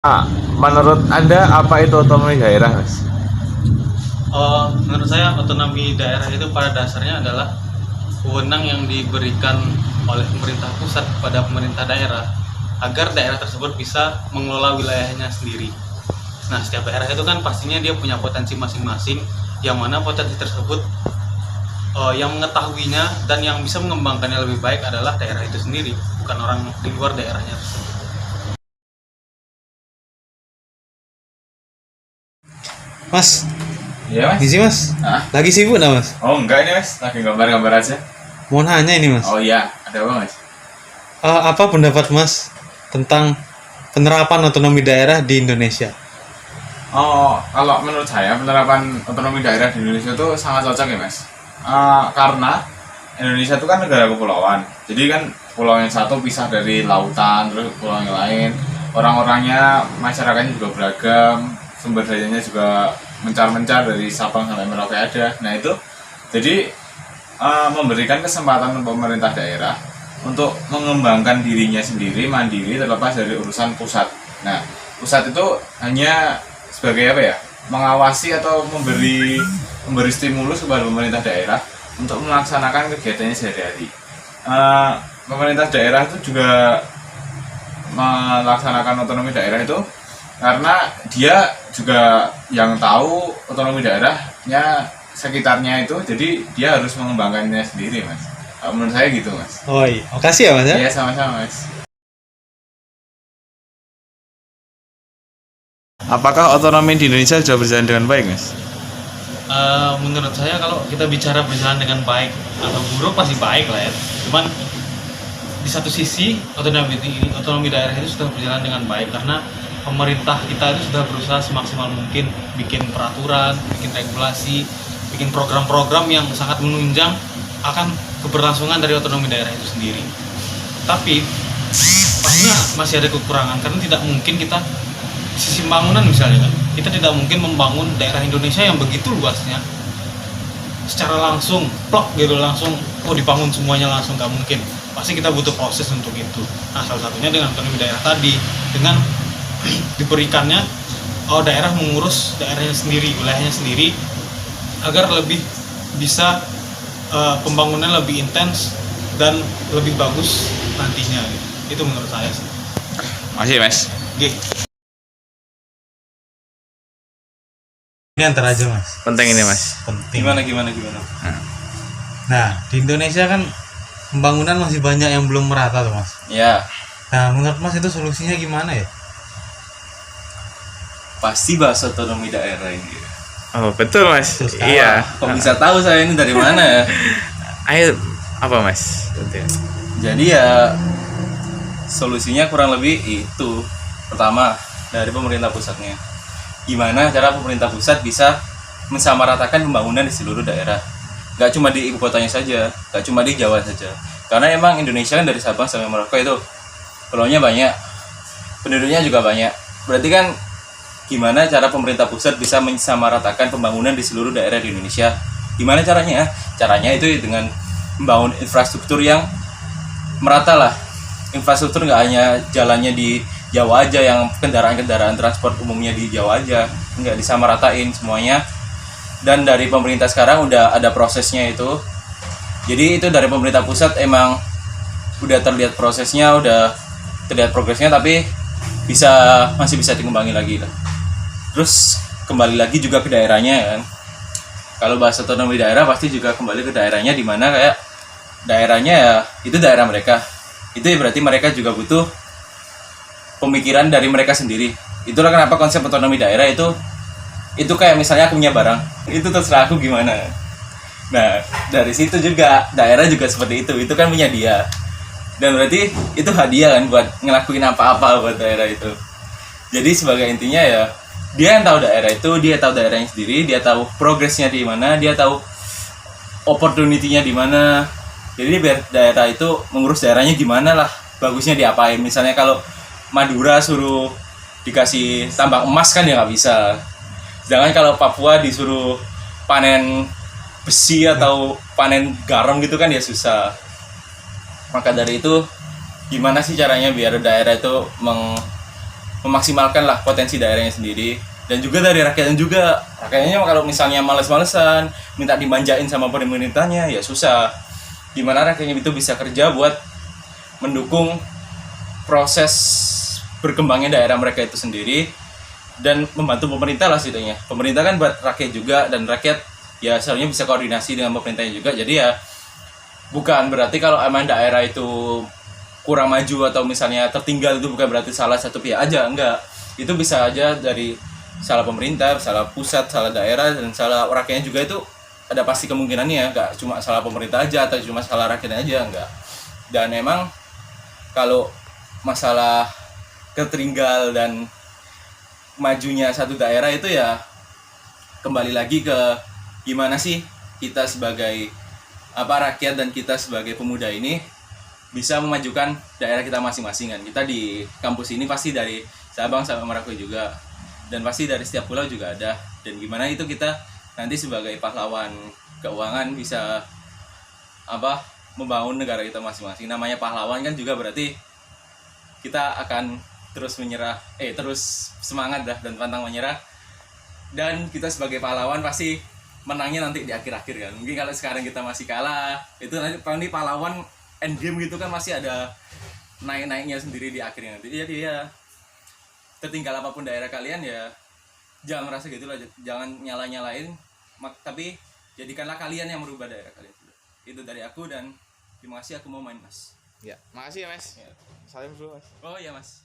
Menurut Anda apa itu otonomi daerah, Mas? Menurut saya otonomi daerah itu pada dasarnya adalah wewenang yang diberikan oleh pemerintah pusat kepada pemerintah daerah agar daerah tersebut bisa mengelola wilayahnya sendiri. Nah, setiap daerah itu kan pastinya dia punya potensi masing-masing, yang mana potensi tersebut yang mengetahuinya dan yang bisa mengembangkannya lebih baik adalah daerah itu sendiri, bukan orang di luar daerahnya tersebut. Mas, Iya, Mas. ngisi mas? Hah? Lagi sibuk nah mas? Oh, enggak ini, Mas. Lagi gambar-gambar aja. Mau nanya ini mas. Oh iya, ada apa, Mas? Apa pendapat mas tentang penerapan otonomi daerah di Indonesia? Oh, kalau menurut saya penerapan otonomi daerah di Indonesia itu sangat cocok ya, Mas. Karena Indonesia itu kan negara kepulauan. Jadi kan pulau yang satu pisah dari lautan, terus pulau yang lain. Orang-orangnya, masyarakatnya juga beragam, sumber dayanya juga mencar-mencar dari Sabang sampai Merauke ada. Nah itu, jadi memberikan kesempatan pemerintah daerah untuk mengembangkan dirinya sendiri, mandiri, terlepas dari urusan pusat. Nah, pusat itu hanya sebagai apa ya, mengawasi atau memberi stimulus kepada pemerintah daerah untuk melaksanakan kegiatannya sehari-hari. Pemerintah daerah itu juga melaksanakan otonomi daerah itu karena dia juga yang tahu otonomi daerahnya sekitarnya itu, jadi dia harus mengembangkannya sendiri, Mas. Menurut saya gitu, Mas. Oh iya, makasih ya mas ya. Iya, sama-sama, Mas. Apakah otonomi di Indonesia sudah berjalan dengan baik, Mas? Menurut saya kalau kita bicara berjalan dengan baik atau buruk pasti baik lah ya. Cuman di satu sisi otonomi daerah itu sudah berjalan dengan baik karena pemerintah kita itu sudah berusaha semaksimal mungkin bikin peraturan, bikin regulasi, bikin program-program yang sangat menunjang akan keberlangsungan dari otonomi daerah itu sendiri. Tapi pastinya masih ada kekurangan karena tidak mungkin kita sisi pembangunan misalnya kan, kita tidak mungkin membangun daerah Indonesia yang begitu luasnya secara langsung plok gitu langsung dibangun semuanya langsung, nggak mungkin. Pasti kita butuh proses untuk itu. Nah, salah satunya dengan otonomi daerah tadi, dengan diberikannya daerah mengurus daerahnya sendiri, wilayahnya sendiri, agar lebih bisa pembangunan lebih intens dan lebih bagus nantinya gitu. Itu menurut saya sih. Masih, Mas. Oke. Ini antar aja mas. Penting ini, Mas. Penting. Gimana? Nah di Indonesia kan pembangunan masih banyak yang belum merata tuh mas. Ya, Nah menurut mas itu solusinya gimana ya? pasti bahas otonomi daerah ini. Oh, betul, Mas. Betul sekali. Iya. Kok bisa tahu saya ini dari mana ya? Ayo, apa, Mas? Betul. Jadi ya solusinya kurang lebih itu. Pertama, dari pemerintah pusatnya. Gimana cara pemerintah pusat bisa mensamaratakan pembangunan di seluruh daerah. Gak cuma di ibu kotanya saja, gak cuma di Jawa saja. Karena emang Indonesia kan dari Sabang sampai Merauke itu pulaunya banyak, penduduknya juga banyak. Berarti kan gimana cara pemerintah pusat bisa mensamaratakan pembangunan di seluruh daerah di Indonesia? Gimana caranya? Caranya itu dengan membangun infrastruktur yang merata lah. Infrastruktur nggak hanya jalannya di Jawa aja, yang kendaraan-kendaraan transport umumnya di Jawa aja, nggak disamaratain semuanya. Dan dari pemerintah sekarang udah ada prosesnya itu. Jadi itu dari pemerintah pusat emang udah terlihat prosesnya, udah terlihat progresnya, tapi masih bisa dikembangin lagi lah. Terus kembali lagi juga ke daerahnya kan. Kalau bahas otonomi daerah pasti juga kembali ke daerahnya, di mana kayak daerahnya ya itu daerah mereka. Itu ya berarti mereka juga butuh pemikiran dari mereka sendiri. Itulah kenapa konsep otonomi daerah itu kayak misalnya aku punya barang, itu terserah aku gimana. Nah, dari situ juga daerah juga seperti itu kan punya dia. Dan berarti itu hadiah kan buat ngelakuin apa-apa buat daerah itu. Jadi sebagai intinya ya, dia yang tahu daerah itu, dia tahu daerahnya sendiri, dia tahu progresnya di mana, dia tahu opportunity-nya di mana. Jadi biar daerah itu mengurus daerahnya gimana lah, bagusnya diapain. Misalnya kalau Madura suruh dikasih tambang emas kan ya nggak bisa. Sedangkan kalau Papua disuruh panen besi atau panen garam gitu kan ya susah. Maka dari itu gimana sih caranya biar daerah itu memaksimalkan lah potensi daerahnya sendiri, dan juga dari rakyatnya juga. Rakyatnya kalau misalnya males-malesan minta dimanjain sama pemerintahnya ya susah. Gimana rakyatnya itu bisa kerja buat mendukung proses berkembangnya daerah mereka itu sendiri dan membantu pemerintah lah setidaknya. Pemerintah kan buat rakyat juga, dan rakyat ya seharusnya bisa koordinasi dengan pemerintahnya juga. Jadi ya bukan berarti kalau emang daerah itu kurang maju atau misalnya tertinggal itu bukan berarti salah satu pihak aja, enggak. Itu bisa aja dari salah pemerintah, salah pusat, salah daerah, dan salah rakyatnya juga. Itu ada pasti kemungkinannya ya, enggak cuma salah pemerintah aja atau cuma salah rakyatnya aja, enggak. Dan emang kalau masalah ketertinggal dan majunya satu daerah itu ya kembali lagi ke gimana sih kita sebagai rakyat dan kita sebagai pemuda ini bisa memajukan daerah kita masing-masing kan. Kita di kampus ini pasti dari Sabang sampai Merauke juga, dan pasti dari setiap pulau juga ada. Dan gimana itu kita nanti sebagai pahlawan keuangan bisa membangun negara kita masing-masing. Namanya pahlawan kan juga berarti kita akan terus terus semangat dah dan pantang menyerah. Dan kita sebagai pahlawan pasti menangnya nanti di akhir-akhir kan. Mungkin kalau sekarang kita masih kalah, itu nanti pahlawan endgame gitu kan masih ada naik-naiknya sendiri di akhirnya nanti. Jadi ya tertinggal apapun daerah kalian ya jangan merasa gitu lah, jangan nyala-nyalain, tapi jadikanlah kalian yang merubah daerah kalian. Itu dari aku, dan terima kasih, aku mau main Mas. Ya, makasih ya Mas. Ya. Salim dulu Mas. Oh iya Mas.